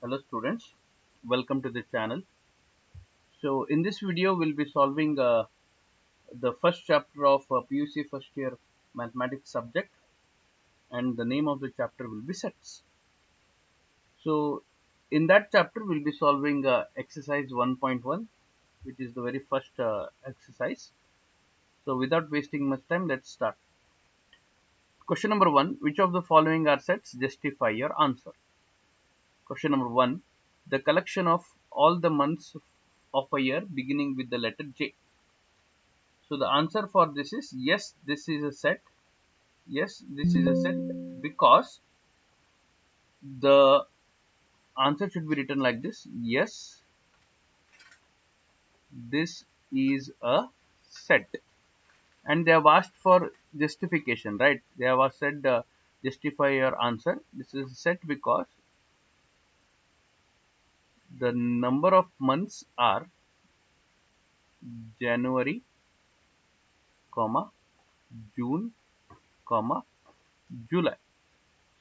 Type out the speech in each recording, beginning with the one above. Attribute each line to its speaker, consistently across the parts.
Speaker 1: Hello students, welcome to the channel. So in this video we'll be solving the first chapter of PUC first year mathematics subject, and the name of the chapter will be sets. So in that chapter we'll be solving exercise 1.1, which is the very first exercise. So without wasting much time, let's start. Question number 1, which of the following are sets? Justify your answer. Question number 1, the collection of all the months of a year beginning with the letter J. So the answer for this is yes, this is a set. Yes, this is a set because the answer should be written like this. Yes, this is a set. And they have asked for justification, right? They have said justify your answer. This is a set because the number of months are January, comma, June, comma, July.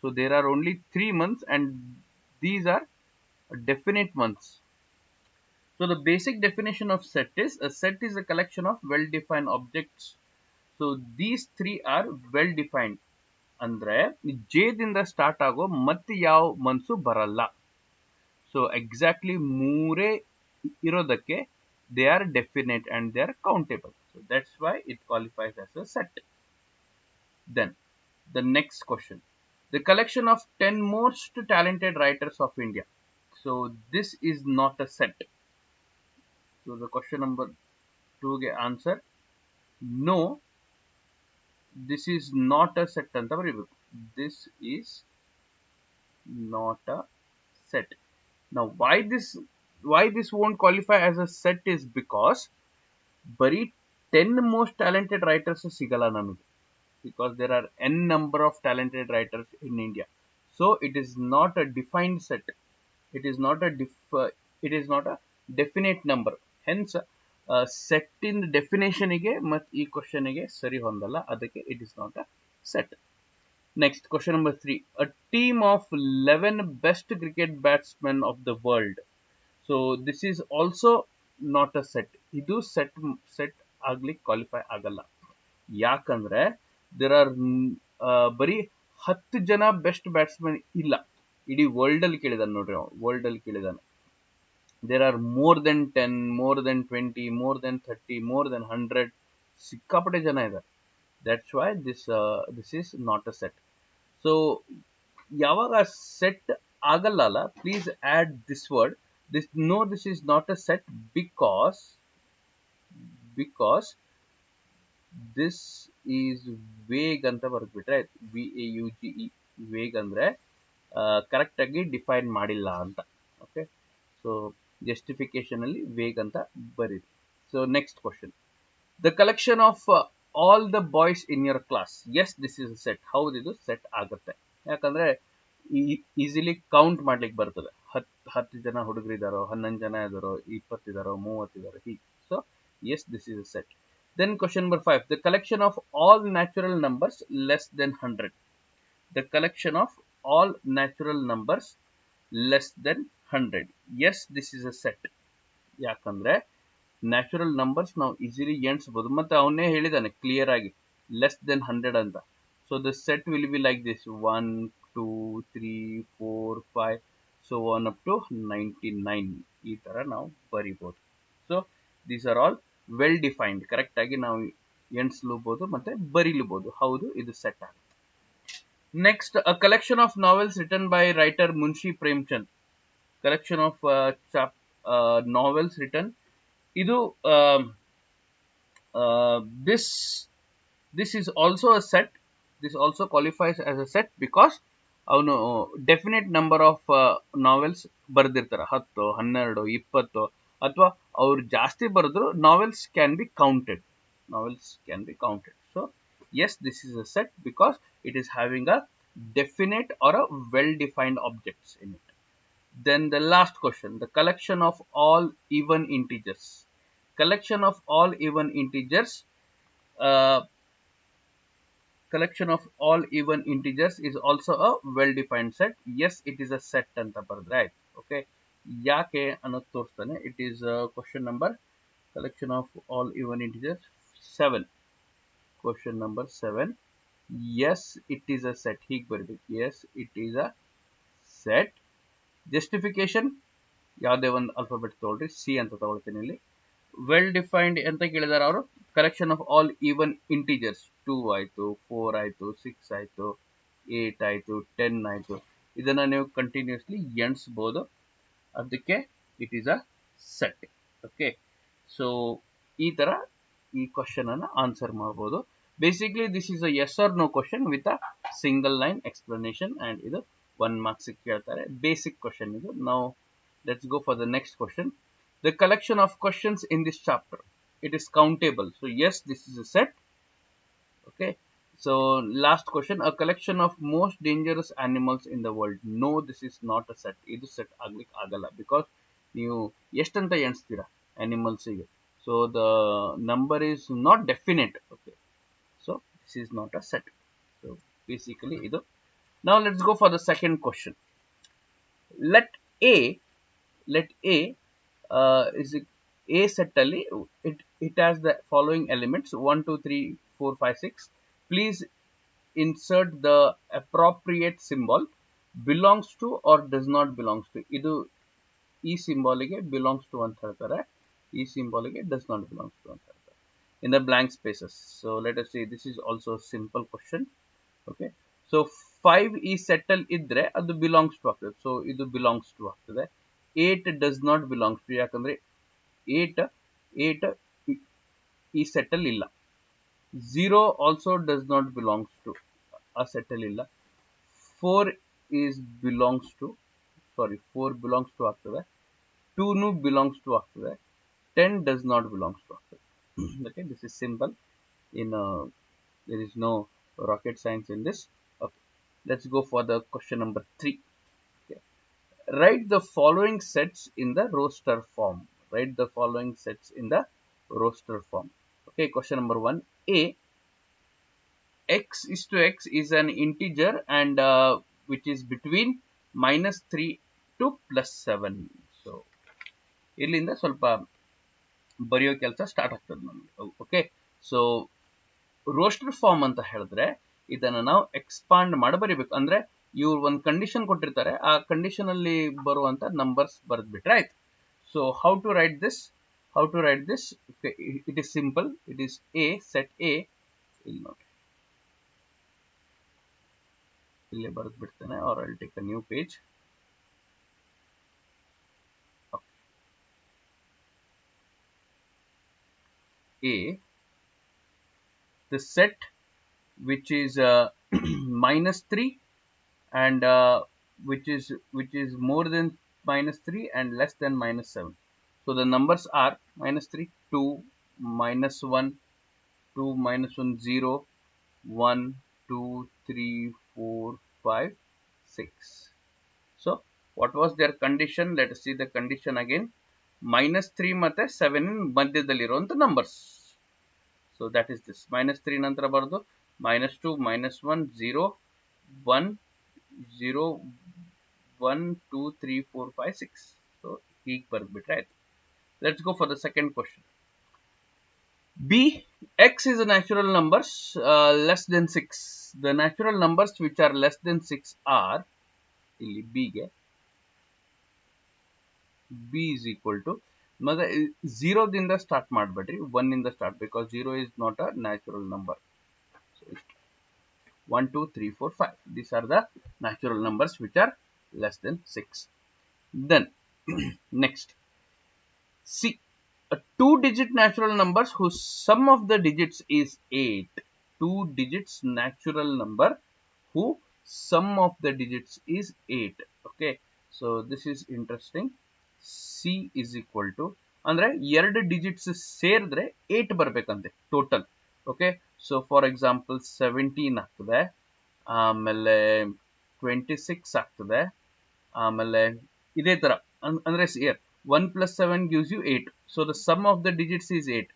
Speaker 1: So there are only 3 months, and these are definite months. So the basic definition of set is a set is a collection of well-defined objects. So these three are well-defined. ಅಂದ್ರೆ ಜೇದಿಂದ start ಆಗೋ ಮತ್ತೆ ಯಾವ ಮನ್ಸು ಬರಲ್ಲ. So exactly ಮೂರೇ ಇರೋದಕ್ಕೆ they are definite and they are countable. So that's why it qualifies as a set. Then the next question. The collection of 10 most talented writers of India. So this is not a set. So the question number 2 ಗೆ answer no, this is not a set ಅಂತ ಬರೀಬೇಕು. This is not a set. Now why this won't qualify as a set is because ಬರೀ 10 most talented writers ಸಿಗಲ್ಲ ನಮಗೆ, because there are n number of talented writers in India. So it is not a defined set. It is not a definite number. Hence set in definition ಗೆ ಮತ್ತು ಈ question ಗೆ ಸರಿ ಹೊಂದಲ್ಲ, ಅದಕ್ಕೆ it is not a set. Next, question number 3. A team of 11 best cricket batsmen of the world. So this is also not a set. ಇದು set ಆಗ್ಲಿಕ್ಕೆ qualify ಆಗಲ್ಲ. ಯಾಕಂದ್ರೆ ದೇರ್ ಆರ್ ಬರೀ 10 ಜನ ಬೆಸ್ಟ್ ಬ್ಯಾಟ್ಸ್ಮನ್ ಇಲ್ಲ. ಇಡೀ ವರ್ಲ್ಡ್ ಅಲ್ಲಿ ಕೇಳಿದಾನೆ ನೋಡ್ರಿ, ವರ್ಲ್ಡ್ ಅಲ್ಲಿ ಕೇಳಿದಾನೆ. There are more than 10, more than 20, more than 30, more than 100. ಸಿಕ್ಕಾಪಟ್ಟೆ ಜನ ಇದ್ದಾರೆ. That's why this is not a set. So ಯಾವಾಗ ಸೆಟ್ ಆಗಲ್ಲ ಅಲ್ಲ, please add this word. This is not a set because this is vague ಅಂತ ಬರ್ದ್ಬಿಟ್ರೆ VAUGE. vague ಅಂದ್ರೆ correct ಆಗಿ ಡಿಫೈನ್ ಮಾಡಿಲ್ಲ ಅಂತ. ಓಕೆ, ಸೊ ಜಸ್ಟಿಫಿಕೇಶನ್ ಅಲ್ಲಿ ವೇಗ್ ಅಂತ ಬರೀರಿ. So next question. The collection of all the boys in your class. Yes, this is set. ಹೌದು, ಇದು ಸೆಟ್ ಆಗುತ್ತೆ. ಯಾಕಂದ್ರೆ ಈಸಿಲಿ ಕೌಂಟ್ ಮಾಡ್ಲಿಕ್ಕೆ ಬರ್ತದೆ. 10 ಜನ ಹುಡುಗರಿದಾರೋ, 11 ಜನ ಇದಾರೋ, 20 ಇದಾರೋ, 30 ಇದಾರೋ, ಹೀಗೆ. So yes, this is a set. Then question number 5. The collection of all natural numbers less than 100. The collection of all natural numbers less than 100. Yes, this is a set. ಯಾಕಂದ್ರೆ natural numbers ನಾವು easily ಎಣಿಸಬಹುದು, ಮತ್ತೆ ಅವನೇ ಹೇಳಿದಾನೆ clear ಆಗಿ less than 100 ಅಂತ. So the set will be like this: 1, 2, 3, 4, 5, so on up to 99. ಈ ತರ ನಾವು ಬರಿಬಹುದು. So these are all well defined. Correct ಆಗಿ ನಾವು ಎಣಿಸಲೂಬಹುದು ಮತ್ತೆ ಬರೀಲೂಬಹುದು. ಹೌದು, ಇದು ಸೆಟ್ ಆಗುತ್ತೆ. Next, a collection of novels written by writer Munshi Premchand. Collection of novels written. ಇದು this is also a set. This also qualifies as a set because ಅವನು ಡೆಫಿನೆಟ್ ನಂಬರ್ ಆಫ್ ನಾವೆಲ್ಸ್ ಬರೆದಿರ್ತಾರೆ. 10, 12, 20, ಅಥವಾ ಅವ್ರು ಜಾಸ್ತಿ ಬರೆದ್ರು novels can be counted. So yes, this is a set because it is having a definite or a well-defined objects in it. Then the last question, the collection of all even integers. Collection of all even integers. Collection of all even integers is also a well-defined set. Yes, it is a set anta bardre. Okay, ಯಾಕೆ ಅನ್ನೋದು ತೋರಿಸ್ತಾನೆ. It is question number collection of all even integers 7. Question number 7. Yes, it is a set. ಹೀಗೆ ಬರಬೇಕು. Yes, it is a set. Justification ಯಾವುದೇ ಒಂದು alphabet ತಗೊಳ್ರಿ, C ಅಂತ ತಗೊಳ್ತೀನಿ ಇಲ್ಲಿ. ವೆಲ್ ಡಿಫೈನ್ಡ್ ಅಂತ ಕೇಳಿದಾರೆ ಅವರು. Collection of all even integers 2 ಆಯಿತು, 4 ಆಯಿತು, 6 ಆಯಿತು, 8 ಆಯಿತು, 10 ಆಯಿತು. ಇದನ್ನು ನೀವು ಕಂಟಿನ್ಯೂಸ್ಲಿ ಎಣಿಸ್ಬೋದು. ಅದಕ್ಕೆ it is a set. Okay, so ಈ ಥರ ಈ ಕ್ವಶನ್ ಅನ್ನು ಆನ್ಸರ್ ಮಾಡ್ಬೋದು. Basically this is a yes or no question with a single line explanation, and ಇದು 1 ಮಾರ್ಕ್ಸ್ ಕೇಳ್ತಾರೆ. ಬೇಸಿಕ್ ಕ್ವಶನ್ ಇದು. ನಾವು let's go for the next question. The collection of questions in this chapter, it is countable. So yes, this is a set. Okay, so last question, a collection of most dangerous animals in the world. No, this is not a set. Idu set aglik agala because ನೀವು ಎಷ್ಟಂತ ಎಣಿಸ್ತೀರಾ ಅನಿಮಲ್ಸಿಗೆ. So the number is not definite. Okay, so this is not a set. So basically ಇದು. ನಾವು let's go for the second question. Let A is a set ಅಲ್ಲಿ it has the following elements 1 2 3 4 5 6. Please insert the appropriate symbol belongs to or does not belongs to. ಇದು ಈ ಸಿಂಬಾಲಿಗೆ belongs to ಅಂತ ಹೇಳ್ತಾರೆ, ಈ ಸಿಂಬಾಲಿಗೆ does not belongs to ಅಂತ ಹೇಳ್ತಾರೆ in the blank spaces. So let us see, this is also a simple question. Okay, so 5 ಈ set ಅಲ್ಲಿ ಇದ್ರೆ ಅದು belongs to ಆಗ್ತದೆ. ಸೊ ಇದು belongs to ಆಗ್ತದೆ. 8 does not belongs to, ಯಾಕಂದ್ರೆ 8 ಈ ಸೆಟ್ ಅಲ್ಲಿ ಇಲ್ಲ. 0 also does not belongs to, ಆ ಸೆಟ್ ಅಲ್ಲಿ ಇಲ್ಲ. 4 is belongs to, sorry 4 belongs to ಆಗ್ತದೆ. 2 ನು belongs to ಆಗ್ತದೆ. 10 does not belongs to ಆಗ್ತದೆ. Okay, this is simple. There is no rocket science in this. Okay, let's go for the question number 3. Okay. Write the following sets in the roster form. Write the following sets in the roster form. Okay, question number 1. A, x is to x is an integer and which is between -3 to +7. So ಇಲ್ಲಿಂದ ಸ್ವಲ್ಪ ಬರೆಯೋ ಕೆಲಸ start ಆಗ್ತದೆ ನಮಗೆ. Okay, so roster form ಅಂತ ಹೇಳಿದ್ರೆ ಇದನ್ನು ನಾವು ಎಕ್ಸ್ಪಾಂಡ್ ಮಾಡಿ ಬರೀಬೇಕು. ಅಂದ್ರೆ ಇವ್ರು ಒಂದು ಕಂಡೀಷನ್ ಕೊಟ್ಟಿರ್ತಾರೆ, ಆ ಕಂಡೀಷನ್ ಅಲ್ಲಿ ಬರುವಂತ ನಂಬರ್ಸ್ ಬರೆದ್ಬಿಟ್ರೆ ಆಯ್ತು. So how to write this? It is simple. It is A, set A. ಇಲ್ಲಿ ನೋಡಿ, ಇಲ್ಲೇ ಬರೆದು ಬಿಡ್ತೇನೆ, or I'll take a new page. A, the set which is -3 and which is more than -3 and less than -7. So the numbers are -3, 2, -1, 2, -1, 0, 1, 2, 3, 4, 5, 6. So what was their condition? Let us see the condition again. -3 ಮತ್ತೆ 7 ಮಧ್ಯದಲ್ಲಿರುವಂತ numbers. So that is this. -3 ನಂತರ ಬರೋದು -2, -1, 0, 1, 0, 1, 2, 3, 4, 5, 6. So ಹೀಗೆ ಬರೆದ್ಬಿಟ್ರೆ ಆಯ್ತು. Let's go for the second question. B, x is a natural numbers less than 6. The natural numbers which are less than 6 are, ಇಲ್ಲಿ B ಗೆ B is equal to, ಮತ್ತೆ 0 ದಿಂದ start ಮಾಡಬೇಡ್ರಿ, 1 ಇಂದ start, because 0 is not a natural number. So 1, 2, 3, 4, 5. These are the natural numbers which are less than 6. Then next, C, a 2-digit natural numbers whose sum of the digits is 8. 2 digits natural number who sum of the digits is 8. Okay, so this is interesting. C is equal to, ಅಂದ್ರೆ 2 digits ಸೇರಿದ್ರೆ 8 ಬರ್ಬೇಕಂತೆ total. Okay, so for example 17 ಆಗ್ತದೆ, ಆಮೇಲೆ 26 ಆಗ್ತದೆ, ಆಮೇಲೆ ಇದೇ ತರ. ಅಂದ್ರೆ 1 + 7 gives you 8. So the sum of the digits is 8.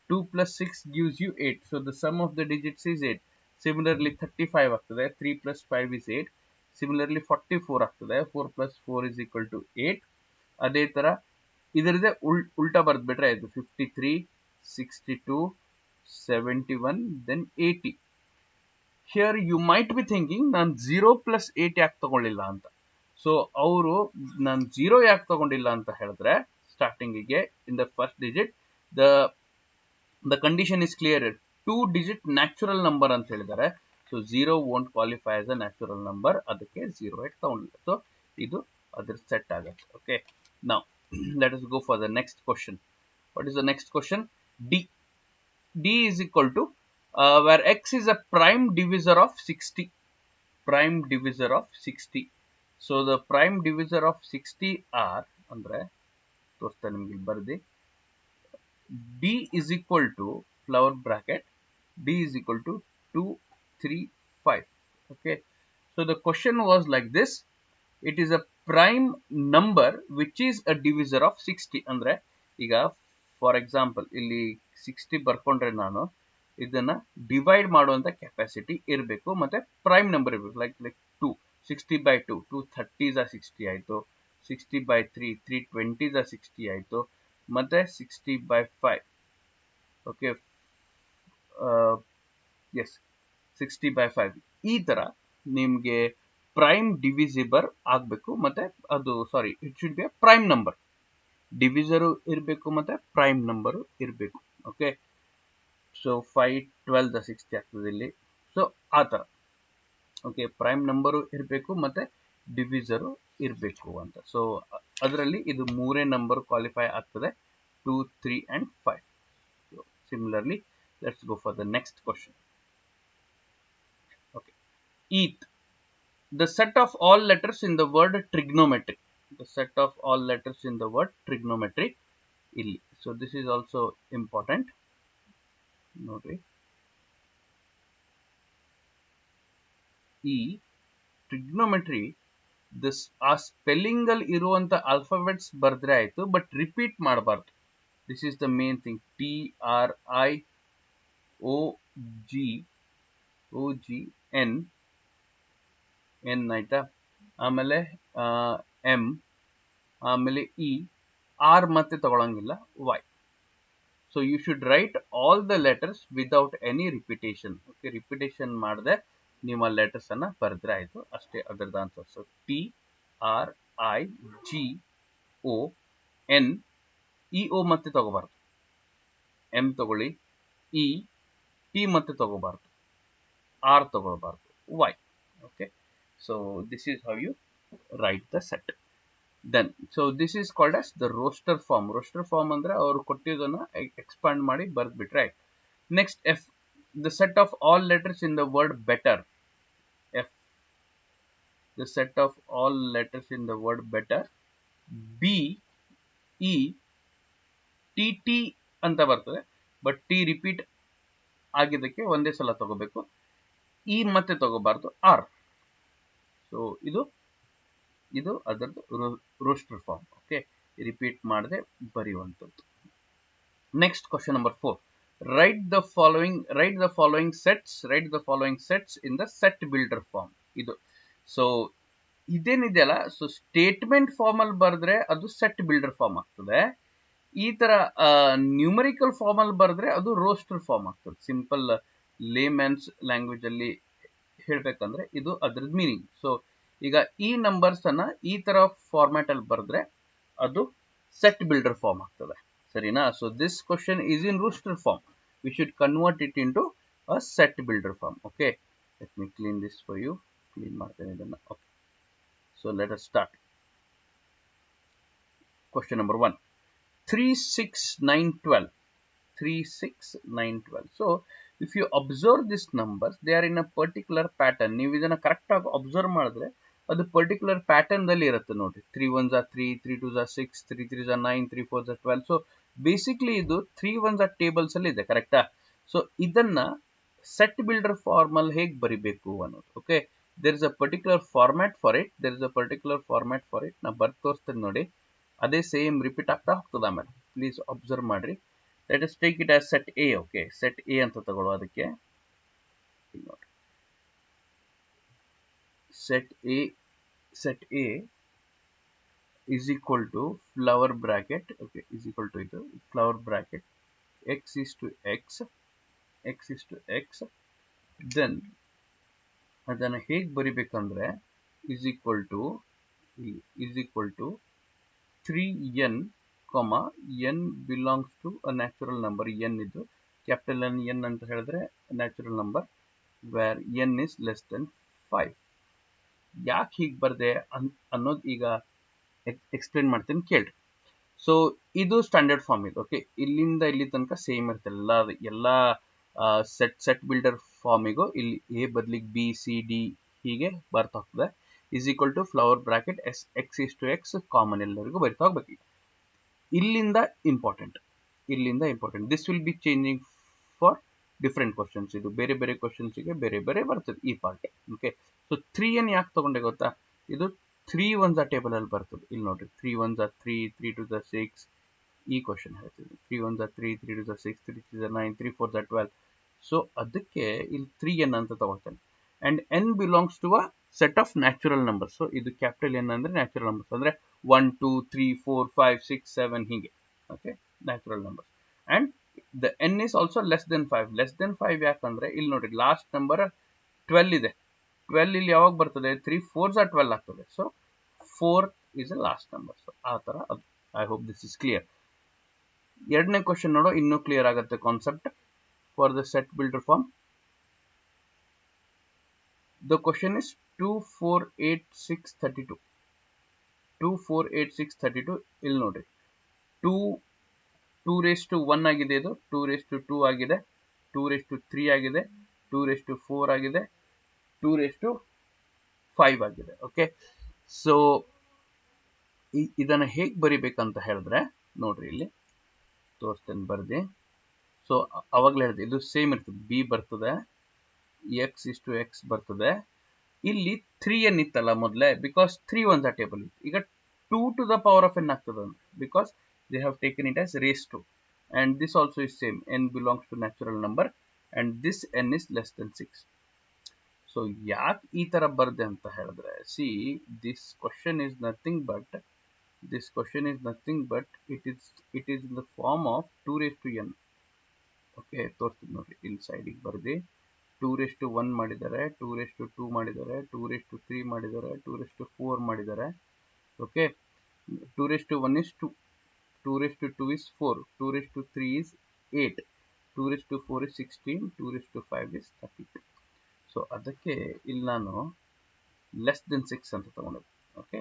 Speaker 1: 2 + 6 gives you 8. So the sum of the digits is 8. Similarly 35 ಆಗ್ತದೆ, 3 + 5 is 8. ಸಿಮಿಲರ್ಲಿ 44 ಆಗ್ತದೆ. 4 + 4 = 8. ಅದೇ ತರ ಇದರದೇ ಉಲ್ಟಾ ಬರ್ದ್ಬಿಟ್ರೆ ಇದು 53, 62, 71, then 80. Here you might be thinking ನಾನು 0 + 8 ಯಾಕೆ ತಗೊಳ್ಳಿಲ್ಲ ಅಂತ. ಸೊ ಅವರು ನಾನು 0 ಯಾಕೆ ತಗೊಂಡಿಲ್ಲ ಅಂತ ಹೇಳಿದ್ರೆ, ಸ್ಟಾರ್ಟಿಂಗಿಗೆ in the first digit the condition is clear. 2 digit natural number ಅಂತ ಹೇಳಿದ್ದಾರೆ. So 0 won't qualify as a natural number, ಅದಕ್ಕೆ 0 8 ತಗೊಂಡಿಲ್ಲ. ಸೊ ಇದು ಅದ್ರ ಸೆಟ್ ಆಗುತ್ತೆ. Okay, now let us go for the next question. What is the next question? D is equal to where x is a prime divisor of 60. Prime divisor of 60. So the prime divisor of 60 are ಅಂದ್ರೆ ತೋರಿಸ್ತಾ ನಿಮ್ಗೆ ಇಲ್ಲಿ ಬರ್ದಿ. D is equal to flower bracket. D is equal to 2, 3, 5. Okay. So the question was like this. It is a prime number which is a divisor of 60. ಅಂದ್ರೆ ಈಗ for example ಇಲ್ಲಿ 60 ಬರ್ಕೊಂಡ್ರೆ ನಾನು ಇದನ್ನ ಡಿವೈಡ್ ಮಾಡುವಂತ ಕೆಪಾಸಿಟಿ ಇರಬೇಕು, ಮತ್ತೆ prime number ಇರಬೇಕು. Like 2, 60/2 230s are 60 ಆಯ್ತು. 60/3 320s are 60 ಆಯ್ತು. ಮತ್ತೆ 60/5 ಓಕೆ, ಎಸ್ 60/5 ಈ ತರ ನಿಮ್ಗೆ ಪ್ರೈಮ್ ಡಿವಿಸಿಬಲ್ ಆಗ್ಬೇಕು. ಮತ್ತೆ ಅದು sorry it should be a prime number. Divisor ಇರಬೇಕು ಮತ್ತೆ ಪ್ರೈಮ್ ನಂಬರು ಇರಬೇಕು. ಓಕೆ, ಸೊ 5 12 60 ಆಗ್ತದೆ ಇಲ್ಲಿ. ಸೊ ಆ ತರ ಓಕೆ, ಪ್ರೈಮ್ ನಂಬರು ಇರಬೇಕು ಮತ್ತೆ ಡಿವಿಸರು ಇರಬೇಕು ಅಂತ. ಸೊ ಅದರಲ್ಲಿ ಇದು ಮೂರೇ ನಂಬರ್ ಕ್ವಾಲಿಫೈ ಆಗ್ತದೆ, 2, 3 and 5. So, similarly, let's go for the next question. Okay, ETH, the set of all letters in the word trigonometry. The set of all letters in the word trigonometry. Illi. So this is also important. Note E trigonometry. This ಆ spelling ಅಲ್ಲಿ ಇರುವಂತ alphabets ಬರ್ದ್ರೆ ಆಯ್ತು, but repeat ಮಾಡಬಾರ್ದು. This is the main thing. TRIOGN ಆಯ್ತಾ, ಆಮೇಲೆ M, ಆಮೇಲೆ E, R ಮತ್ತೆ ತಗೊಳಂಗಿಲ್ಲ, Y. So you should write all the letters without any repetition. Okay, repetition ಮಾಡದೆ ನೀವು ಆ ಲೆಟರ್ಸ್ ಅನ್ನ ಬರೆದ್ರೆ ಆಯ್ತು ಅಷ್ಟೇ, ಅದರದ ಆನ್ಸರ್. ಸೊ TRIGON, EO ಮತ್ತೆ ತಗೋಬಾರ್ದು, M ತಗೊಳ್ಳಿ, T ಮತ್ತೆ ತಗೋಬಾರ್ದು, R ತಗೋಬಾರ್ದು, Y. Okay, so this is how you write the set. Then so this is called as the roster form. Roster form ಅಂದ್ರೆ ಅವರು ಕೊಟ್ಟಿದ್ದನ್ನ ಎಕ್ಸ್ಪಾಂಡ್ ಮಾಡಿ ಬರ್ದ್ಬಿಟ್ರೆ ಆಯ್ತು. Next F, the set of all letters in the word better. F, the set of all letters in the word better. B, E, TT ಅಂತ ಬರ್ತದೆ, but T repeat ಆಗಿದ್ದಕ್ಕೆ ಒಂದೇ ಸಲ ತಗೋಬೇಕು. E ಮತ್ತೆ ತಗೋಬಾರ್ದು, R. ಸೊ ಇದು ಅದರದ್ದು ರೋಸ್ಟರ್ ಫಾರ್ಮ್. ಓಕೆ, ರಿಪೀಟ್ ಮಾಡದೆ ಬರೆಯುವಂಥದ್ದು. Next question number 4. Write the following sets in the set builder form. ಇದು ಸೊ ಇದೇನಿದೆಯಲ್ಲ, ಸೊ ಸ್ಟೇಟ್ಮೆಂಟ್ ಫಾರ್ಮ್ ಅಲ್ಲಿ ಬರೆದ್ರೆ ಅದು ಸೆಟ್ ಬಿಲ್ಡರ್ ಫಾರ್ಮ್ ಆಗ್ತದೆ. ಈ ತರ ನ್ಯೂಮರಿಕಲ್ ಫಾರ್ಮ್ ಅಲ್ಲಿ ಬರೆದ್ರೆ ಅದು ರೋಸ್ಟರ್ ಫಾರ್ಮ್ ಆಗ್ತದೆ. ಸಿಂಪಲ್ ಲೇಮ್ಯಾನ್ಸ್ ಲ್ಯಾಂಗ್ವೇಜ್ ಅಲ್ಲಿ ಹೇಳ್ಬೇಕಂದ್ರೆ ಇದು ಅದ್ರದ್ದು ಮೀನಿಂಗ್. ಸೊ ಈಗ ಈ ನಂಬರ್ಸ್ ಅನ್ನ ಈ ತರ ಫಾರ್ಮ್ಯಾಟ್ ಅಲ್ಲಿ ಬರೆದ್ರೆ ಅದು ಸೆಟ್ ಬಿಲ್ಡರ್ ಫಾರ್ಮ್ ಆಗ್ತದೆ, ಸರಿನಾ? So this question is in roster form. We should convert it into a set builder form. Okay, let me clean this for you. Clean ಮಾಡ್ತೇನೆ ಇದನ್ನ. Okay, so let us start. Question number 1. 3, 6, 9, 12. 3, 6, 9, 12. So if you observe these numbers, they are in a particular pattern. ನೀವು ಇದನ್ನ correct ಆಗಿ observe ಮಾಡಿದ್ರೆ ಅದು particular pattern ದಲ್ಲಿ ಇರುತ್ತೆ ನೋಡಿ. 3 1s are 3, 3 2s are 6, 3 3s are 9, 3 4s are 12. So basically ಇದು 3 1s are tables ಅಲ್ಲಿ ಇದೆ, ಕರೆಕ್ಟಾ? ಸೊ ಇದನ್ನ ಸೆಟ್ ಬಿಲ್ಡರ್ ಫಾರ್ಮ್ ಅಲ್ಲಿ ಹೇಗೆ ಬರಿಬೇಕು ಅನ್ನೋದು. Okay, there is a particular format for it. ನಾ ಬರ್ದು ತೋರಿಸ್ತೇನೆ ನೋಡಿ. ಅದೇ ಸೇಮ್ ರಿಪೀಟ್ ಆಗ್ತಾ ಹೋಗ್ತದೆ. ಆಮೇಲೆ ಪ್ಲೀಸ್ ಅಬ್ಸರ್ವ್ ಮಾಡ್ರಿ. Let us take it as set A. Okay, set A ಅಂತ ತಗೊಳ್ಳೋ. ಅದಕ್ಕೆ set A is equal to flower bracket, okay, is equal to ಇದು flower bracket x is to x, x is to x, then ಅದನ್ನು ಹೇಗೆ ಬರಿಬೇಕಂದ್ರೆ is equal to 3n, n belongs to a natural number. n ಇದು capital n ಅಂತ ಹೇಳಿದ್ರೆ natural number where n is less than 5. ಯಾಕೆ ಹೀಗೆ ಬರ್ದೆ ಅನ್ನೋದು ಈಗ ಎಕ್ಸ್ಪ್ಲೇನ್ ಮಾಡ್ತೀನಿ ಕೇಳ್ರಿ. ಸೊ ಇದು ಸ್ಟ್ಯಾಂಡರ್ಡ್ ಫಾರ್ಮ್ ಇದು, ಓಕೆ, ಇಲ್ಲಿಂದ ಇಲ್ಲಿ ತನಕ ಸೇಮ್ ಇರುತ್ತೆ ಎಲ್ಲ ಸೆಟ್ ಬಿಲ್ಡರ್ ಫಾರ್ಮಿಗೂ ಇಲ್ಲಿ ಎ ಬದಲಿಗೆ ಬಿ ಸಿ ಡಿ ಹೀಗೆ ಬರ್ತಾ ಹೋಗ್ತದೆ. Is equal to flower bracket x is to x common ಎಲ್ಲರಿಗೂ ಬರಿತಾ ಹೋಗ್ಬೇಕು. ಇಲ್ಲಿಂದ important this will be changing for different questions. ಇದು ಬೇರೆ ಬೇರೆ ಕ್ವಶನ್ಸ್ಗೆ ಬೇರೆ ಬೇರೆ ಬರ್ತದೆ ಈ ಪಾರ್ಟ್. ಓಕೆ, ಸೊ 3n ಯಾಕೆ ತಗೊಂಡೆ ಗೊತ್ತಾ, ಇದು 3 1s ಟೇಬಲ್ ಅಲ್ಲಿ ಬರ್ತದೆ. ಇಲ್ಲಿ ನೋಡ್ರಿ 3 1s 3, 3 2s 6 ಈ ಕ್ವಶನ್ ಹೇಳ್ತೀವಿ. 3 1s 3, 3 2s 6, 3 3s 9, 3 4s 12. So ಅದಕ್ಕೆ ಇಲ್ಲಿ 3n ಅಂತ ತಗೊಳ್ತೇನೆ. And n belongs to a set of natural numbers. So ಇದು ಕ್ಯಾಪಿಟಲ್ n ಅಂದ್ರೆ ನ್ಯಾಚುರಲ್ ನಂಬರ್ಸ್ ಅಂದ್ರೆ 1 2 3 4 5 6 7 ಹೀಗೆ, okay, natural numbers. And the n is also less than 5. Less than 5 ಯಾಕಂದ್ರೆ ಇಲ್ಲಿ ನೋಡಿ ಲಾಸ್ಟ್ ನಂಬರ್ 12 ಇದೆ. 12 ಇಲ್ಲಿ ಯಾವಾಗ ಬರ್ತದೆ, 3 4s 12 ಆಗ್ತದೆ. ಸೊ 4 is a last number. ಸೊ ಆ ತರ ಅದು. I hope this is clear. ಎರಡನೇ ಕ್ವಶನ್ ನೋಡೋ, ಇನ್ನೂ ಕ್ಲಿಯರ್ ಆಗುತ್ತೆ concept. For the set builder form, the question is 2 4 8 6 32. 2 4 8 6 32. ಇಲ್ಲಿ ನೋಡ್ರಿ 2 raised to 1 ಆಗಿದೆ, ಇದು 2 raised to 2 ಆಗಿದೆ, 2 raised to 3 ಆಗಿದೆ, 2 raised to 4 ಆಗಿದೆ, 2 raised to 5 ಆಗಿದೆ. ಓಕೆ, ಸೊ ಇದನ್ನು ಹೇಗೆ ಬರಿಬೇಕಂತ ಹೇಳಿದ್ರೆ ನೋಡ್ರಿ ಇಲ್ಲಿ ತೋರಿಸ್ತೇನೆ ಬರ್ದಿ. ಸೊ ಅವಾಗಲೇ ಹೇಳಿದೆ ಇದು ಸೇಮ್ ಇರ್ತದೆ, ಬಿ ಬರ್ತದೆ, ಎಕ್ಸ್ ಇಸ್ ಟು ಎಕ್ಸ್ ಬರ್ತದೆ. ಇಲ್ಲಿ 3n ಇತ್ತಲ್ಲ ಮೊದಲೇ, ಬಿಕಾಸ್ 3 1s ಟೇಬಲ್ ಇತ್ತು. ಈಗ 2 to the power of n ಆಗ್ತದೆ because they have taken it as raised to, and this also is same, n belongs to natural number and this n is less than 6. so ಯಾಕೆ ಈ ತರ ಬರ್ದೆ ಅಂತ ಹೇಳಿದ್ರೆ, see this question is nothing but it is in the form of 2 raised to n. Okay, ತೋರಿಸ್ತೀನಿ ನೋಡ್ರಿ, ಇಲ್ಲಿ ಸೈಡಿಗೆ ಬರ್ದಿ 2 raised to 1 ಮಾಡಿದ್ದಾರೆ, 2 raised to 2 ಮಾಡಿದ್ದಾರೆ, 2 raised to 3 ಮಾಡಿದ್ದಾರೆ, 2 raised to 4 ಮಾಡಿದ್ದಾರೆ. Okay, 2 raised to 1 is 2, 2 raised to 2 is 4, 2 raised to 3 is 8, 2 raised to 4 is 16, 2 raised to 5 is 32. So ಅದಕ್ಕೆ ಇಲ್ಲಿ ನಾನು ಲೆಸ್ ದೆನ್ 6 ಅಂತ ತಗೊಂಡಿದ್ದೆ. ಓಕೆ,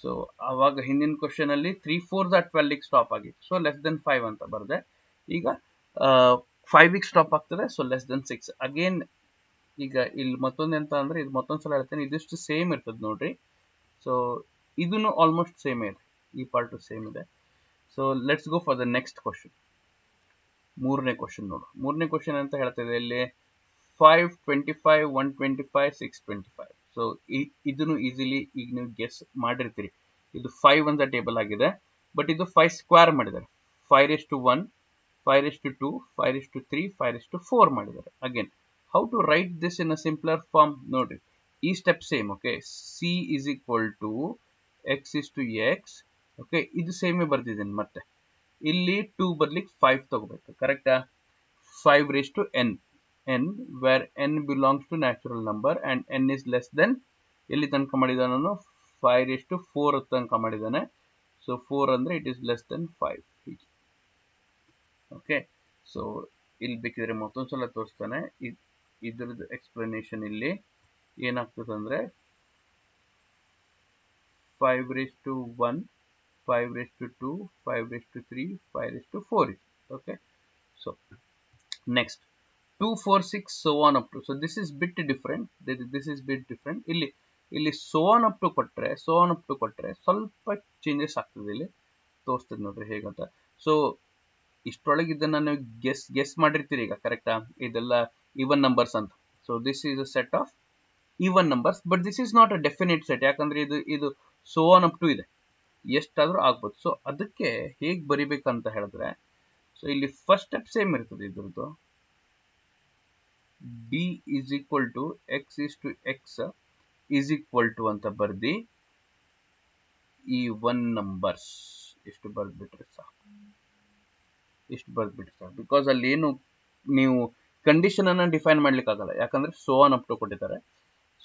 Speaker 1: ಸೊ ಆವಾಗ ಹಿಂದಿನ ಕ್ವಶನ್ ಅಲ್ಲಿ 3 4s 12 ಸ್ಟಾಪ್ ಆಗಿತ್ತು. ಸೊ ಲೆಸ್ ದೆನ್ 5 ಅಂತ ಬರದೆ, ಈಗ 5 ಸ್ಟಾಪ್ ಆಗ್ತದೆ. So less than 6 again. ಈಗ ಇಲ್ಲಿ ಮತ್ತೊಂದು ಎಂತ ಅಂದ್ರೆ, ಇದು ಮತ್ತೊಂದ್ಸಲ ಹೇಳ್ತೇನೆ, ಇದಿಷ್ಟು ಸೇಮ್ ಇರ್ತದೆ ನೋಡ್ರಿ. ಸೊ ಇದನ್ನು ಆಲ್ಮೋಸ್ಟ್ ಸೇಮ್ ಇದೆ, ಈ ಪಾರ್ಟ್ ಸೇಮ್ ಇದೆ. So let's go for the next question. ಮೂರನೇ ಕ್ವಶನ್ ನೋಡು. ಮೂರನೇ ಕ್ವಶನ್ ಅಂತ ಹೇಳ್ತದೆ ಇಲ್ಲಿ 5 25 125 625. ಸೊ ಇದನ್ನು ಈಸಿಲಿ ಈಗ ನೀವು ಗೆಸ್ ಮಾಡಿರ್ತೀರಿ. ಇದು 5 1s ಟೇಬಲ್ ಆಗಿದೆ, ಬಟ್ ಇದು 5 ಸ್ಕ್ವೇರ್ ಮಾಡಿದ್ದಾರೆ. 5 raised to 1, 5 raised to 2, 5 raised to 3, 5 raised to 4 ಮಾಡಿದ್ದಾರೆ. Again how to write this in a simpler form ನೋಡ್ರಿ. ಈ step same. Okay, C is equal to x is to x. Okay, ಇದು ಸೇಮೇ ಬರ್ದಿದ್ದೀನಿ. ಮತ್ತೆ ಇಲ್ಲಿ 2 ಬದಲಿಗೆ 5 ತಗೋಬೇಕು, ಕರೆಕ್ಟಾ? 5 raised to n, where n belongs to natural number and n is less than, ಎಲ್ಲಿ ತನಕ ಮಾಡಿದಾನೆ ನಾನು 5 raised to 4 ತನಕ ಮಾಡಿದ್ದಾನೆ. ಸೊ 4 ಅಂದ್ರೆ ಇಟ್ ಇಸ್ ಲೆಸ್ ದೆನ್ 5 ಹೀಗೆ. ಓಕೆ, ಸೊ ಇಲ್ಲಿ ಬೇಕಿದ್ರೆ ಮತ್ತೊಂದ್ಸಲ ತೋರಿಸ್ತಾನೆ. ಇದ್ರದ್ದು ಎಕ್ಸ್ಪ್ಲನೇಷನ್ ಇಲ್ಲಿ ಏನಾಗ್ತದೆ ಅಂದ್ರೆ 5 raised to 1, 5 raised to 2, 5 raised to 3, 5 raised to 4 is. Okay, so next 2 4 6 so on up to. So this is bit different. ಇಲ್ಲಿ so on up to ಕೊಟ್ರೆ ಸ್ವಲ್ಪ ಚೇಂಜಸ್ ಆಗ್ತದೆ. ಇಲ್ಲಿ ತೋರಿಸ್ತದೆ ನೋಡ್ರಿ ಹೇಗಂತ. ಸೊ ಇಷ್ಟೊಳಗೆ ಇದನ್ನ ನೀವು ಗೆಸ್ ಮಾಡಿರ್ತೀರಿ ಈಗ, ಕರೆಕ್ಟಾ? ಇದೆಲ್ಲ ಈವನ್ ನಂಬರ್ಸ್ ಅಂತ. So this is a set of even numbers, but this is not a definite set. ಯಾಕಂದ್ರೆ ಇದು so on up to ಇದೆ, ಎಷ್ಟಾದ್ರೂ ಆಗ್ಬೋದು. ಸೊ ಅದಕ್ಕೆ ಹೇಗೆ ಬರಿಬೇಕಂತ ಹೇಳಿದ್ರೆ, ಸೊ ಇಲ್ಲಿ ಫಸ್ಟ್ ಸ್ಟೆಪ್ ಸೇಮ್ ಇರ್ತದೆ ಇದ್ರದ್ದು. b is equal to x is to x. Is equal to ಅಂತ ಬರ್ದಿ ಈ ಒನ್ ನಂಬರ್ಸ್ ಎಷ್ಟು ಬರ್ದ್ಬಿಟ್ರೆ ಸಾಕು, ಇಷ್ಟು ಬರ್ದ್ಬಿಟ್ರೆ ಸಾಕು. ಬಿಕಾಸ್ ಅಲ್ಲಿ ಏನು ನೀವು ಕಂಡೀಷನ್ ಅನ್ನ ಡಿಫೈನ್ ಮಾಡ್ಲಿಕ್ಕೆ ಆಗಲ್ಲ, ಯಾಕಂದ್ರೆ ಸೋ ಆನ್ ಅಪ್ ಟು ಕೊಟ್ಟಿದ್ದಾರೆ.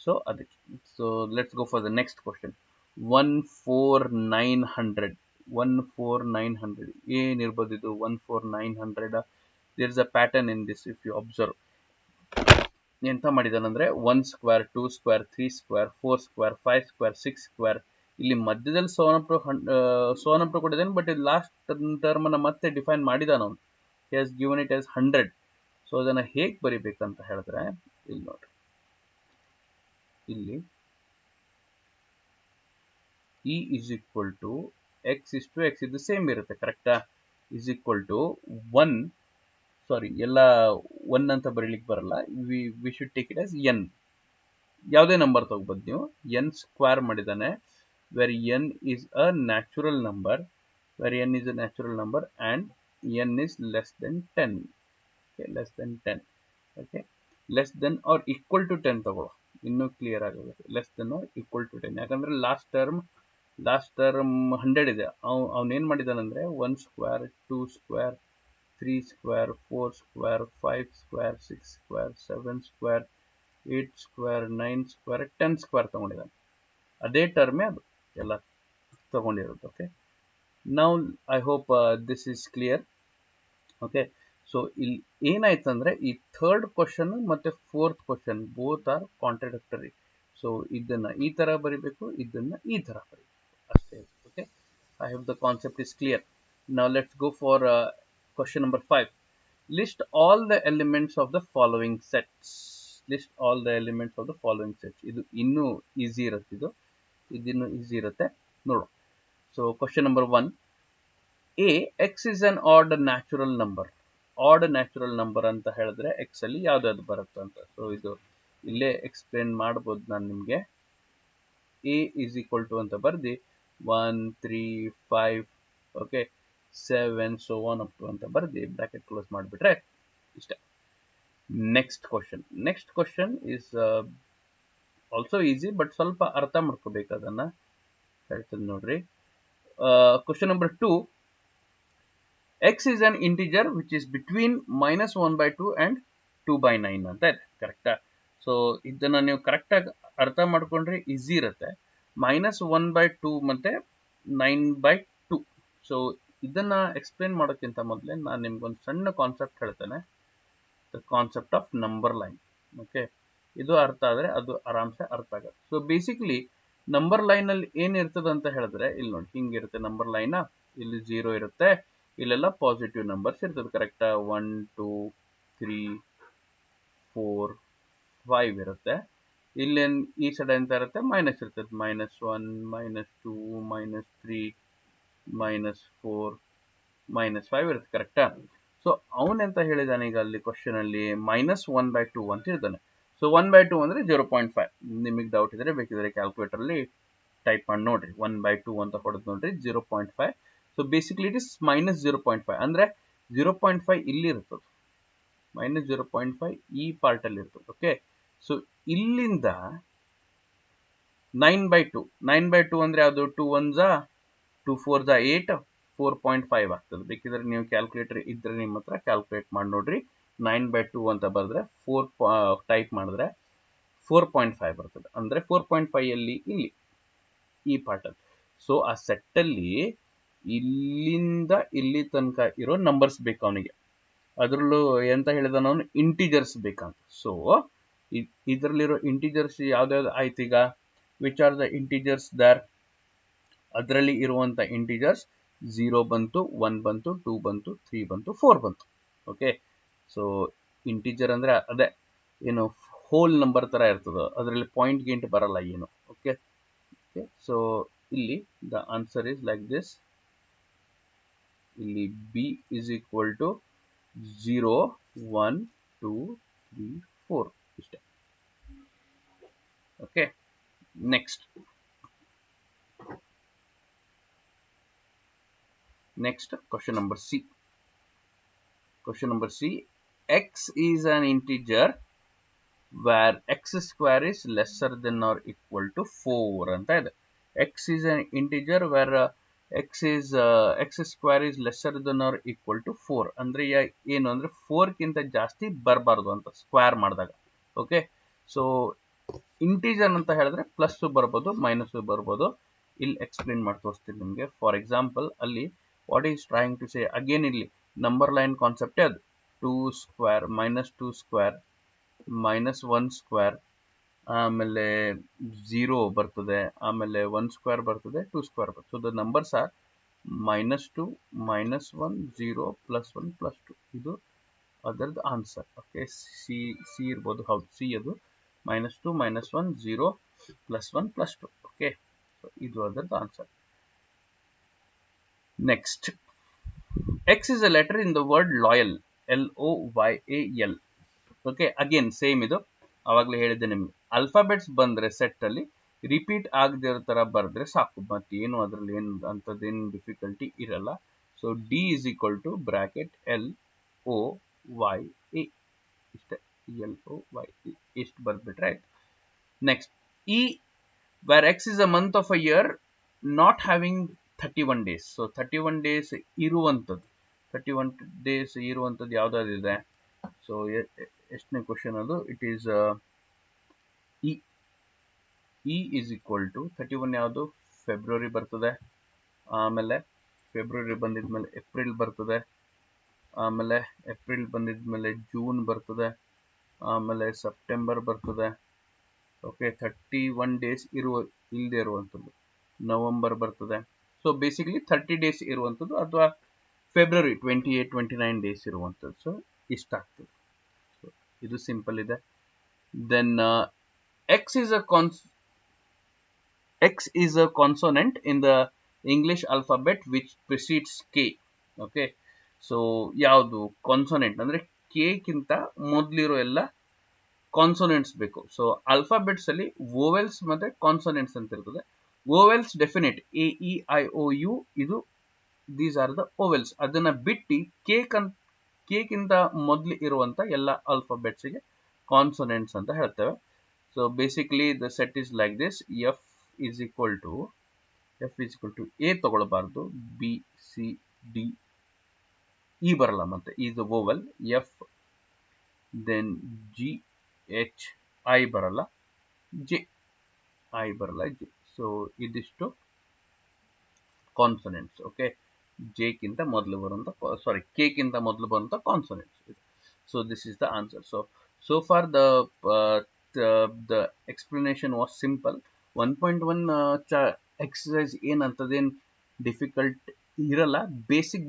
Speaker 1: ಸೊ ಅದಕ್ಕೆ so let's go for the next question. 14900 14900 ಏನಿರ್ಬೋದು ಇದು? 14900 there is a pattern in this. If you observe, ಎಂತ ಮಾಡಿದಾನಂದ್ರೆ 1 square, 2 square, 3 square, 4 square, 5 square, 6 square, ಇಲ್ಲಿ ಮಧ್ಯದಲ್ಲಿ ಸೋನ್ ಅಪ್ ಟು ಕೊಟ್ಟಿದ್ದಾನೆ. ಬಟ್ ಇದು ಲಾಸ್ಟ್ ಟರ್ಮ್ ಅನ್ನ ಮತ್ತೆ ಡಿಫೈನ್ ಮಾಡಿದಾನ ಅವನು. He has given it as 100. So ಅದನ್ನ ಹೇಗೆ ಬರಿಬೇಕಂತ ಹೇಳಿದ್ರೆ ಇಲ್ಲಿ ನೋಡ್ರಿ, ಇಲ್ಲಿ E is equal to x is to x, ಇದು ಸೇಮ್ ಇರುತ್ತೆ ಕರೆಕ್ಟಾ? ಇಸ್ ಈಕ್ವಲ್ ಟು 1, ಸಾರಿ ಎಲ್ಲ 1 ಅಂತ ಬರೀಲಿಕ್ಕೆ ಬರಲ್ಲ, we should take it as n. ಯಾವುದೇ ನಂಬರ್ ತಗೋಬಹುದು ನೀವು. ಎನ್ ಸ್ಕ್ವೇರ್ ಮಾಡಿದಾನೆ, where n is a natural number, and n is less than 10. Okay, less than 10. Okay, less than or equal to 10 ತಗೊಳ್ಳೋ, ಇನ್ನೂ ಕ್ಲಿಯರ್ ಆಗುತ್ತೆ. Less than or equal to 10, ಯಾಕಂದ್ರೆ last term 100 ಇದೆ. ಅವನೇನ್ ಮಾಡಿದಾನಂದ್ರೆ 1 square, 2 square, 3 square, 4 square, 5 square, 6 square, 7 square, 8 square, 9 square, 10 square ತಗೊಂಡಿದ್ದಾನೆ. ಅದೇ ಟರ್ಮೇ ಅದು ಎಲ್ಲ ತಗೊಂಡಿರೋದು. Okay, now I hope this is clear. Okay, so ಇಲ್ಲಿ ಏನಾಯ್ತಂದ್ರೆ ಈ ಥರ್ಡ್ ಕ್ವಶನ್ ಮತ್ತೆ fourth question both are contradictory. So ಇದನ್ನ ಈ ತರ ಬರಿಬೇಕು, ಇದನ್ನ ಈ ತರ ಬರಿಬೇಕು ಅಷ್ಟೇ. Okay, I hope the concept is clear. Now let's go for question number 5. List all the elements of the following sets. List all the elements of the following sets. ಇದು ಇನ್ನೂ ಈಸಿ ಇರುತ್ತೆ, ಇದಿನ್ನೂ ಈಸಿ ಇರುತ್ತೆ ನೋಡು. So question number 1, A x is an odd natural number. Odd natural number ಅಂತ ಹೇಳಿದ್ರೆ X ಅಲ್ಲಿ ಯಾವ್ದಾದ್ರು ಬರುತ್ತೆ ಅಂತ. ಸೊ ಇದು ಇಲ್ಲೇ ಎಕ್ಸ್ಪ್ಲೇನ್ ಮಾಡ್ಬೋದು ನಾನು ನಿಮ್ಗೆ. ಎ ಇಸ್ ಈಕ್ವಲ್ ಟು ಅಂತ ಬರ್ದಿ 1 3 5 okay 7 so on up to ಅಂತ ಬರ್ದಿ ಬ್ರಾಕೆಟ್ ಕ್ಲೋಸ್ ಮಾಡಿಬಿಟ್ರೆ ಇಷ್ಟ. Next question is also easy, but ಸ್ವಲ್ಪ ಅರ್ಥ ಮಾಡ್ಕೋಬೇಕು ಅದನ್ನ. ಹೇಳ್ತೀನಿ ನೋಡ್ರಿ. Question number 2, x is an integer which is between -1/2 and 2/9 ಅಂತ ಇದೆ. ಕರೆಕ್ಟಾ? ಸೊ ಇದನ್ನ ನೀವು ಕರೆಕ್ಟಾಗಿ ಅರ್ಥ ಮಾಡ್ಕೊಂಡ್ರೆ ಈಸಿ ಇರುತ್ತೆ. -1/2 ಮತ್ತೆ 9/2. ಸೊ ಇದನ್ನ ಎಕ್ಸ್ಪ್ಲೇನ್ ಮಾಡೋಕ್ಕಿಂತ ಮೊದಲೇ ನಾನು ನಿಮ್ಗೊಂದು ಸಣ್ಣ ಕಾನ್ಸೆಪ್ಟ್ ಹೇಳ್ತೇನೆ, the concept of number line. Okay, ಇದು ಅರ್ಥ ಆದರೆ ಅದು ಆರಾಮ್ಸೆ ಅರ್ಥ ಆಗುತ್ತೆ. ಸೊ ಬೇಸಿಕಲಿ ನಂಬರ್ ಲೈನ್ ಅಲ್ಲಿ ಏನಿರ್ತದೆ ಅಂತ ಹೇಳಿದ್ರೆ ಇಲ್ಲಿ ನೋಡಿ, ಹಿಂಗಿರುತ್ತೆ ನಂಬರ್ ಲೈನ್. ಇಲ್ಲಿ 0 ಇರುತ್ತೆ, ಇಲ್ಲೆಲ್ಲ ಪಾಸಿಟಿವ್ ನಂಬರ್ಸ್ ಇರ್ತದೆ. ಕರೆಕ್ಟಾ? 1 2 3 4 5 ಇರುತ್ತೆ. ಇಲ್ಲೇನ್ ಈ ಸೈಡ್ ಎಂತ ಇರುತ್ತೆ? ಮೈನಸ್ ಇರ್ತದೆ. -1 -2 -3 -4 -5 ಇರುತ್ತೆ. ಕರೆಕ್ಟಾ? ಸೊ ಅವನೆಂತ ಹೇಳಿದಾನೆ ಈಗ ಅಲ್ಲಿ ಕ್ವಶನ್ ಅಲ್ಲಿ -1/2 ಅಂತ ಹೇಳ್ತಾನೆ. ಸೊ 1/2 ಅಂದ್ರೆ 0.5. ನಿಮಗೆ ಡೌಟ್ ಇದ್ರೆ ಬೇಕಿದ್ರೆ ಕ್ಯಾಲ್ಕುಲೇಟರ್ ಅಲ್ಲಿ ಟೈಪ್ ಮಾಡಿ ನೋಡ್ರಿ. 1/2 ಅಂತ ಹೊಡೆದು ನೋಡ್ರಿ, 0.5. ಸೊ ಬೇಸಿಕಲಿ ಇಟ್ ಇಸ್ -0.5 ಅಂದ್ರೆ 0.5 ಇಲ್ಲಿ ಇರ್ತದೆ, -0.5 ಈ ಪಾರ್ಟ್ ಅಲ್ಲಿ ಇರ್ತದೆ. ಓಕೆ, ಸೊ ಇಲ್ಲಿಂದ 9/2 ಅಂದ್ರೆ ಅದು 2 1s 2 4s 8 4.5 ಆಗ್ತದೆ. ಬೇಕಿದ್ರೆ ನೀವು ಕ್ಯಾಲ್ಕುಲೇಟರ್ ಇದ್ರೆ ನಿಮ್ಮ ಹತ್ರ ಕ್ಯಾಲ್ಕುಲೇಟ್ ಮಾಡಿ ನೋಡ್ರಿ. 9/2 ಅಂತ ಬರೆದ್ರೆ 4 ಟೈಪ್ ಮಾಡಿದ್ರೆ 4.5 ಬರ್ತದೆ. ಅಂದ್ರೆ 4.5 ಅಲ್ಲಿ ಇಲ್ಲಿ ಈ ಪಾರ್ಟ್ ಅಲ್ಲಿ. ಸೊ ಆ ಸೆಟ್ ಅಲ್ಲಿ ಇಲ್ಲಿಂದ ಇಲ್ಲಿ ತನಕ ಇರೋ ನಂಬರ್ಸ್ ಬೇಕು ಅವನಿಗೆ. ಅದ್ರಲ್ಲೂ ಎಂತ ಹೇಳಿದ ಅವನು ಇಂಟಿಜರ್ಸ್ ಬೇಕಂತ. ಸೊ ಇದರಲ್ಲಿರೋ ಇಂಟಿಜರ್ಸ್ ಯಾವ್ದಾವ್ದು ಆಯ್ತು ಈಗ? Which are the integers there? ಅದರಲ್ಲಿ ಇರುವಂತ ಇಂಟಿಜರ್ಸ್ 0 ಬಂತು, 1 ಬಂತು, 2 ಬಂತು, 3 ಬಂತು, 4 ಬಂತು. ಓಕೆ, ಸೊ ಇಂಟಿಜರ್ ಅಂದ್ರೆ ಅದೇ ಏನು ಹೋಲ್ ನಂಬರ್ ತರ ಇರ್ತದೆ, ಅದರಲ್ಲಿ ಪಾಯಿಂಟ್ ಗಿಂಟ್ ಬರಲ್ಲ ಏನು. ಓಕೆ, ಸೊ ಇಲ್ಲಿ the answer is like this. ಇಲ್ಲಿ b ಇಸ್ ಈಕ್ವಲ್ ಟು 0 1 2 3 4 ಇಷ್ಟೇ. Okay, next question number C. Question number C, x is an integer where x square is lesser than or equal to 4 ಅಂತ ಇದೆ. x is an integer where x square is lesser than or equal to 4 ಅಂದ್ರೆ ಏನು ಅಂದ್ರೆ 4 ಗಿಂತ ಜಾಸ್ತಿ ಬರಬಾರದು ಅಂತ square ಮಾಡಿದಾಗ. ಓಕೆ, ಸೊ ಇಂಟೀಜರ್ ಅಂತ ಹೇಳಿದ್ರೆ ಪ್ಲಸ್ ಬರ್ಬೋದು ಮೈನಸ್ ಬರ್ಬೋದು. ಇಲ್ಲಿ ಎಕ್ಸ್ಪ್ಲೇನ್ ಮಾಡಿ ತೋರಿಸ್ತೀನಿ ನಿಮಗೆ. ಫಾರ್ ಎಕ್ಸಾಂಪಲ್ ಅಲ್ಲಿ what is trying to say, again ಇಲ್ಲಿ ನಂಬರ್ ಲೈನ್ ಕಾನ್ಸೆಪ್ಟೇ ಅದು. 2 square minus 2 square minus 1 square, ಆಮೇಲೆ 0 ಬರ್ತದೆ, ಆಮೇಲೆ 1 ಸ್ಕ್ವೇರ್ ಬರ್ತದೆ, 2 ಸ್ಕ್ವೇರ್ ಬರ್ತದೆ. So the numbers are -2 -1 0 +1 +2. ಇದು ಅದರದ್ದು ಆನ್ಸರ್. ಓಕೆ, ಸಿ ಇರ್ಬೋದು, ಹೌದು ಸಿ ಅದು -2 -1 0 +1 +2. ಓಕೆ, ಸೊ ಇದು ಅದರದ್ದು answer. Next, X is a letter in the word loyal, LOYAL. Okay, again same ಇದು ಅವಾಗಲೇ ಹೇಳಿದ್ದೆ ನಿಮ್ಗೆ. ಅಲ್ಫಾಬೆಟ್ಸ್ ಬಂದ್ರೆ ಸೆಟ್ ಅಲ್ಲಿ ರಿಪೀಟ್ ಆಗದೆ ಇರೋ ತರ ಬರೆದ್ರೆ ಸಾಕು, ಮತ್ತೇನು ಅದರಲ್ಲಿ ಏನು ಅಂಥದ್ದೇನು ಡಿಫಿಕಲ್ಟಿ ಇರಲ್ಲ. So D is equal to bracket LOYA, ಇಷ್ಟೇ, LOYA ಇಷ್ಟು ಬರ್ಬಿಟ್ರೆ ಆಯ್ತು. Next, E where x is a month of a year not having 31 days. So 31 days ಇರುವಂಥದ್ದು, 31 days ಇರುವಂಥದ್ದು ಯಾವುದಾದಿದೆ? ಸೊ ಎಷ್ಟನೇ ಕ್ವಶನ್ ಅದು? It is E is equal to 31 ಯಾವುದು? February ಬರ್ತದೆ, ಆಮೇಲೆ ಫೆಬ್ರವರಿ ಬಂದಿದ್ಮೇಲೆ ಏಪ್ರಿಲ್ ಬರ್ತದೆ, ಆಮೇಲೆ ಏಪ್ರಿಲ್ ಬಂದಿದ್ಮೇಲೆ ಜೂನ್ ಬರ್ತದೆ, ಆಮೇಲೆ ಸೆಪ್ಟೆಂಬರ್ ಬರ್ತದೆ. ಓಕೆ, 31 ಡೇಸ್ ಇಲ್ಲದೆ ಇರುವಂಥದ್ದು ನವೆಂಬರ್ ಬರ್ತದೆ. ಸೊ ಬೇಸಿಕಲಿ 30 ಡೇಸ್ ಇರುವಂಥದ್ದು, ಅಥವಾ ಫೆಬ್ರವರಿ 28 29 ಡೇಸ್ ಇರುವಂಥದ್ದು. ಸೊ ಇಷ್ಟ ಆಗ್ತದೆ. ಸೊ ಇದು ಸಿಂಪಲ್ ಇದೆ. Then x is a consonant in the English alphabet which precedes k. Okay, so ಯಾವುದು ಕಾನ್ಸೋನೆಂಟ್ ಅಂದ್ರೆ ಕೆ ಗಿಂತ ಮೊದಲಿರೋ ಎಲ್ಲ ಕಾನ್ಸೋನೆಂಟ್ಸ್ ಬೇಕು. ಸೊ ಆಲ್ಫಾಬೆಟ್ಸ್ ಅಲ್ಲಿ ವೋವೆಲ್ಸ್ ಮತ್ತೆ ಕಾನ್ಸೋನೆಂಟ್ಸ್ ಅಂತ ಇರ್ತದೆ. ವೋವೆಲ್ಸ್ ಡೆಫಿನೆಟ್ AEIOU, ಇದು ದೀಸ್ ಆರ್ ದ ವೋವೆಲ್ಸ್. ಅದನ್ನ ಬಿಟ್ಟು ಕೆ ಗಿಂತ ಮೊದಲು ಇರುವಂತ ಎಲ್ಲ ಆಲ್ಫಾಬೆಟ್ಸ್ಗೆ ಕಾನ್ಸೋನೆಂಟ್ಸ್ ಅಂತ ಹೇಳ್ತೇವೆ. So basically the set is like this. F is equal to A ತಗೊಳ್ಬಾರ್ದು, ಬಿ ಸಿ ಡಿ ಇ ಬರಲ್ಲ, ಮತ್ತೆ is vowel. F, then G H I ಬರಲ್ಲ, ಜೆ ಐ ಬರಲ್ಲ, ಜೆ. ಸೊ ಇದಿಷ್ಟು ಕಾನ್ಸೋನೆಂಟ್ಸ್. ಓಕೆ, ಜೆ ಕಿಂತ ಮೊದಲು ಬರುವಂತ, ಸಾರಿ ಕೆ ಕಿಂತ ಮೊದಲು ಬರುವಂತ consonants. So this is the answer. So for the explanation was simple. 1.1 exercise ಏನಂತದೇನು ಡಿಫಿಕಲ್ಟ್ ಇರಲ್ಲ,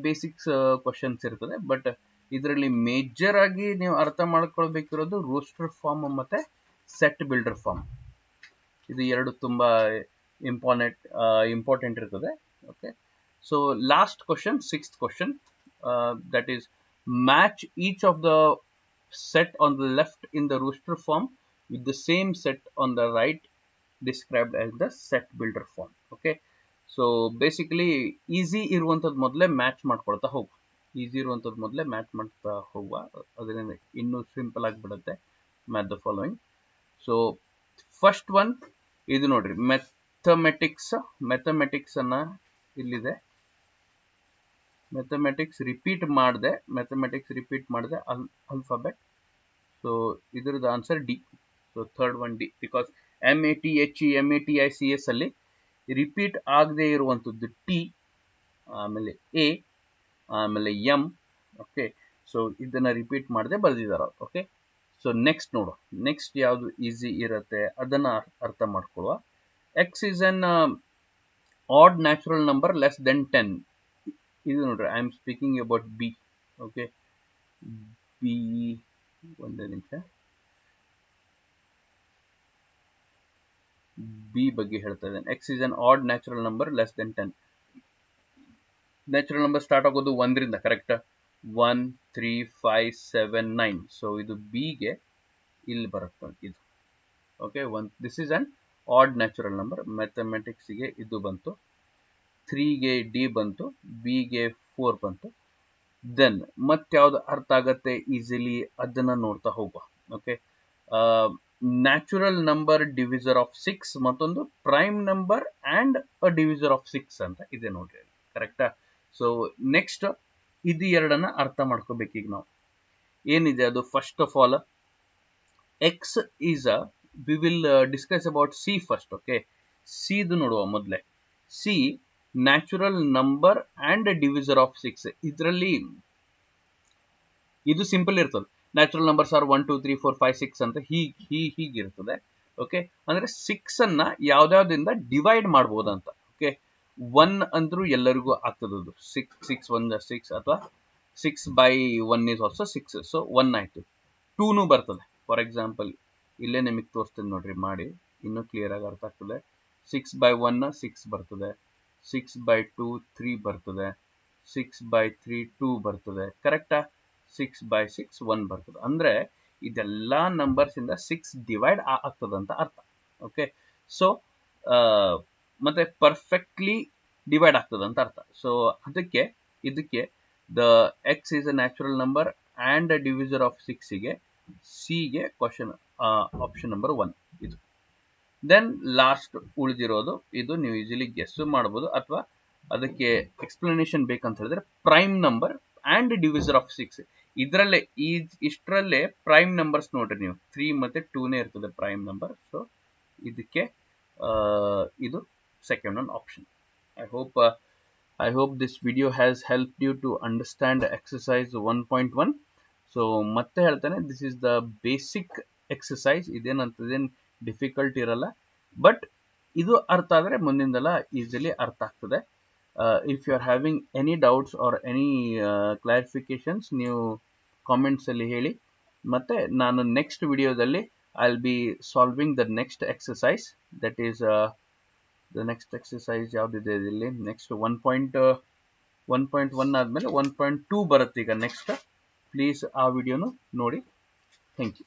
Speaker 1: ಬೇಸಿಕ್ಸ್ ಕ್ವಶನ್ಸ್ ಇರ್ತದೆ. ಬಟ್ ಇದರಲ್ಲಿ ಮೇಜರ್ ಆಗಿ ನೀವು ಅರ್ಥ ಮಾಡ್ಕೊಳ್ಬೇಕಿರೋದು ರೋಸ್ಟರ್ ಫಾರ್ಮ್ ಮತ್ತೆ ಸೆಟ್ ಬಿಲ್ಡರ್ ಫಾರ್ಮ್. ಇದು ಎರಡು ತುಂಬಾ ಇಂಪಾರ್ಟೆಂಟ್ ಇರ್ತದೆ. Okay, so last question, sixth question, that is match each of the set on the left in the rooster form with the same set on the right described as the set builder form. Okay, so basically easy ಇರುವಂತದ್ದು ಮೊದಲೇ match ಮಾಡ್ಕೊಳ್ತಾ ಹೋಗು, easy ಇರುವಂತದ್ದು ಮೊದಲೇ match ಮಾಡ್ತಾ ಹೋಗುವ, ಅದರಿಂದ ಇನ್ನೂ ಸಿಂಪಲ್ ಆಗಿಬಿಡುತ್ತೆ. Match the following. So first one ಇದು ನೋಡ್ರಿ, ಮ್ಯಾಥಮೆಟಿಕ್ಸ್ ಅನ್ನ ಇಲ್ಲಿದೆ. ಮ್ಯಾಥಮೆಟಿಕ್ಸ್ ರಿಪೀಟ್ ಮಾಡಿದೆ ಅಲ್ಫಾಬೆಟ್. ಸೊ ಇದ್ರದ್ದು answer D. So third one D, because MATHE ಅಲ್ಲಿ ರಿಪೀಟ್ ಆಗದೆ ಇರುವಂಥದ್ದು ಟಿ, ಆಮೇಲೆ ಎ, ಆಮೇಲೆ ಎಂ. ಓಕೆ, ಸೊ ಇದನ್ನ ರಿಪೀಟ್ ಮಾಡದೆ ಬರೆದಿದ್ದಾರೆ. ಓಕೆ, ಸೊ ನೆಕ್ಸ್ಟ್ ನೋಡು, ನೆಕ್ಸ್ಟ್ ಯಾವುದು ಈಸಿ ಇರುತ್ತೆ ಅದನ್ನ ಅರ್ಥ ಮಾಡ್ಕೊಳ್ಳುವ. X is an odd natural number less then 10. ಇದು ನೋಡ್ರಿ, I am speaking about B. Okay, B, ಒಂದೇ ನಿಮಿಷ, ಬಿ ಬಗ್ಗೆ ಹೇಳ್ತಾ ಇದ್ದೇನೆ. X is an odd natural number less then 10. Natural number start ಆಗೋದು 1 ರಿಂದ, ಕರೆಕ್ಟ್? 1 3 5 7 9. ಸೊ ಇದು ಬಿಗೆ ಇಲ್ಲಿ ಬರುತ್ತೆ ಇದು. Okay, this is an odd natural number. ಮ್ಯಾಥಮೆಟಿಕ್ಸ್ಗೆ ಇದು ಬಂತು, 3ಗೆ ಡಿ ಬಂತು, ಬಿಗೆ 4 ಬಂತು. ದೆನ್ ಮತ್ಯಾವ್ದು ಅರ್ಥ ಆಗತ್ತೆ ಈಸಿಲಿ ಅದನ್ನ ನೋಡ್ತಾ ಹೋಗುವ. Okay, natural number divisor of 6 ಮತ್ತೊಂದು prime number and a divisor of 6 ಅಂತ ಇದೆ ನೋಡ್ರಿ, ಕರೆಕ್ಟಾ? ಸೊ ನೆಕ್ಸ್ಟ್ ಇದು ಎರಡನ್ನ ಅರ್ಥ ಮಾಡ್ಕೋಬೇಕು ಈಗ ನಾವು. ಏನಿದೆ ಅದು, first of all x is a, we will discuss about c first. okay, c ಇದು ನೋಡುವ ಮೊದಲೇ. c natural number and divisor of 6. ಇದರಲ್ಲಿ ಇದು ಸಿಂಪಲ್ ಇರ್ತದೆ. ನ್ಯಾಚುರಲ್ ನಂಬರ್ಸ್ ಆರ್ 1 2 3 4 5 6 ಅಂತ ಹೀಗಿರ್ತದೆ. ಓಕೆ, ಅಂದ್ರೆ 6 ಅನ್ನ ಯಾವ್ದಾವ್ದಿಂದ ಡಿವೈಡ್ ಮಾಡ್ಬೋದಂತ. ಓಕೆ, 1 ಅಂದ್ರೂ ಎಲ್ಲರಿಗೂ ಆಗ್ತದದು. 6 1 6 ಅಥವಾ 6 by 1 is also 6. ಸೊ 1 ಆಯ್ತು. 2 ಬರ್ತದೆ. ಫಾರ್ ಎಕ್ಸಾಂಪಲ್ ಇಲ್ಲೇ ನಿಮಗೆ ತೋರಿಸ್ತೇನೆ ನೋಡ್ರಿ, ಮಾಡಿ ಇನ್ನೂ ಕ್ಲಿಯರ್ ಆಗಿ ಅರ್ಥ ಆಗ್ತದೆ. 6 by 1 6 ಬರ್ತದೆ, 6 by 2 3 ಬರ್ತದೆ, 6 by 3 2 ಬರ್ತದೆ, ಕರೆಕ್ಟಾ? 6 by 6 1 ಬರ್ತದೆ. ಅಂದ್ರೆ ಇದೆಲ್ಲಾ ನಂಬರ್ಸ್ ಇಂದ 6 ಡಿವೈಡ್ ಆಗ್ತದಂತ ಅರ್ಥ. ಓಕೆ, ಸೊ ಮತ್ತೆ ಪರ್ಫೆಕ್ಟ್ಲಿ ಡಿವೈಡ್ ಆಗ್ತದಂತ ಅರ್ಥ. ಸೊ ಇದಕ್ಕೆ the x is a natural number and divisor of 6 ಗೆ ಸಿ ಗೆ ಕ್ವಶನ್ ಆಪ್ಷನ್ ನಂಬರ್ 1 ಇದು. ದೆನ್ ಲಾಸ್ಟ್ ಉಳಿದಿರೋದು ಇದು ನೀವು ಈಸಿಲಿ ಗೆಸ್ ಮಾಡಬಹುದು, ಅಥವಾ ಅದಕ್ಕೆ ಎಕ್ಸ್ಪ್ಲನೇಷನ್ ಬೇಕಂತ ಹೇಳಿದ್ರೆ prime number and divisor of 6. ಇದರಲ್ಲೇ ಇಷ್ಟರಲ್ಲೇ ಪ್ರೈಮ್ ನಂಬರ್ಸ್ ನೋಡ್ರಿ ನೀವು, 3 ಮತ್ತೆ 2 ಇರ್ತದೆ ಪ್ರೈಮ್ ನಂಬರ್. ಸೊ ಇದಕ್ಕೆ ಇದು second one option. I hope this video has helped you to understand exercise 1.1. So ಮತ್ತೆ ಹೇಳ್ತಾನೆ, this is the basic exercise. ಇದೇನು ಡಿಫಿಕಲ್ಟ್ ಇರಲ್ಲ, ಬಟ್ ಇದು ಅರ್ಥ ಆದರೆ ಮುಂದಿಂದೆಲ್ಲ ಈಸಿಲಿ ಅರ್ಥ ಆಗ್ತದೆ. If you are having any doubts or any clarifications, ನೀವು ಕಾಮೆಂಟ್ಸ್ ಅಲ್ಲಿ ಹೇಳಿ. ಮತ್ತೆ ನಾನು ನೆಕ್ಸ್ಟ್ ವಿಡಿಯೋದಲ್ಲಿ I will be solving the next exercise. That is the next exercise ಯಾವ್ದಿದೆ ಇಲ್ಲಿ, ನೆಕ್ಸ್ಟ್ 1.1 ಆದ್ಮೇಲೆ 1.2 ಬರುತ್ತೆ ಈಗ ನೆಕ್ಸ್ಟ್. ಪ್ಲೀಸ್ ಆ ವಿಡಿಯೋನು ನೋಡಿ. Thank you.